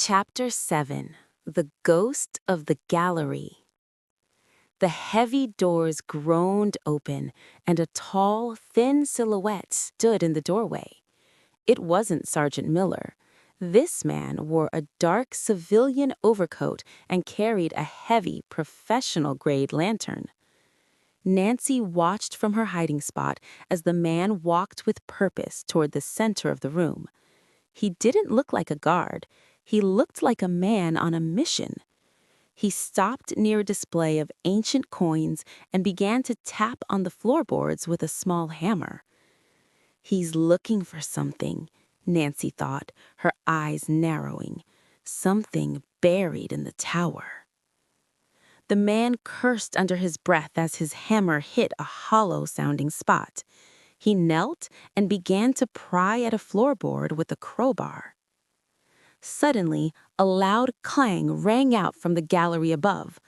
Chapter 7. The Ghost of the Gallery. The heavy doors groaned open, and a tall, thin silhouette stood in the doorway. It wasn't Sergeant Miller. This man wore a dark civilian overcoat and carried a heavy, professional-grade lantern. Nancy watched from her hiding spot as the man walked with purpose toward the center of the room. He didn't look like a guard. He looked like a man on a mission. He stopped near a display of ancient coins and began to tap on the floorboards with a small hammer. He's looking for something, Nancy thought, her eyes narrowing. Something buried in the tower. The man cursed under his breath as his hammer hit a hollow-sounding spot. He knelt and began to pry at a floorboard with a crowbar. Suddenly, a loud clang rang out from the gallery above.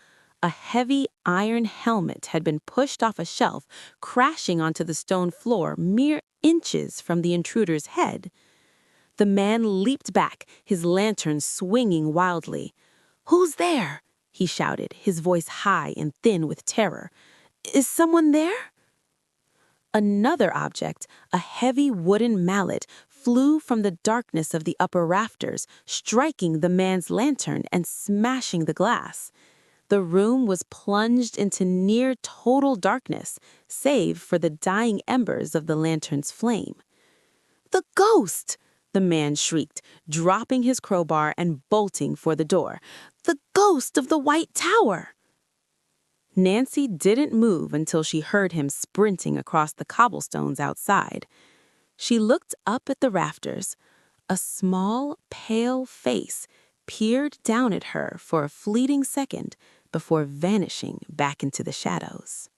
A heavy iron helmet had been pushed off a shelf, crashing onto the stone floor mere inches from the intruder's head. The man leaped back, his lantern swinging wildly. "Who's there?" he shouted, his voice high and thin with terror. "Is someone there?" Another object, a heavy wooden mallet, flew from the darkness of the upper rafters, striking the man's lantern and smashing the glass. The room was plunged into near total darkness, save for the dying embers of the lantern's flame. "The ghost!" the man shrieked, dropping his crowbar and bolting for the door. "The ghost of the White Tower!" Nancy didn't move until she heard him sprinting across the cobblestones outside. She looked up at the rafters. A small, pale face peered down at her for a fleeting second before vanishing back into the shadows.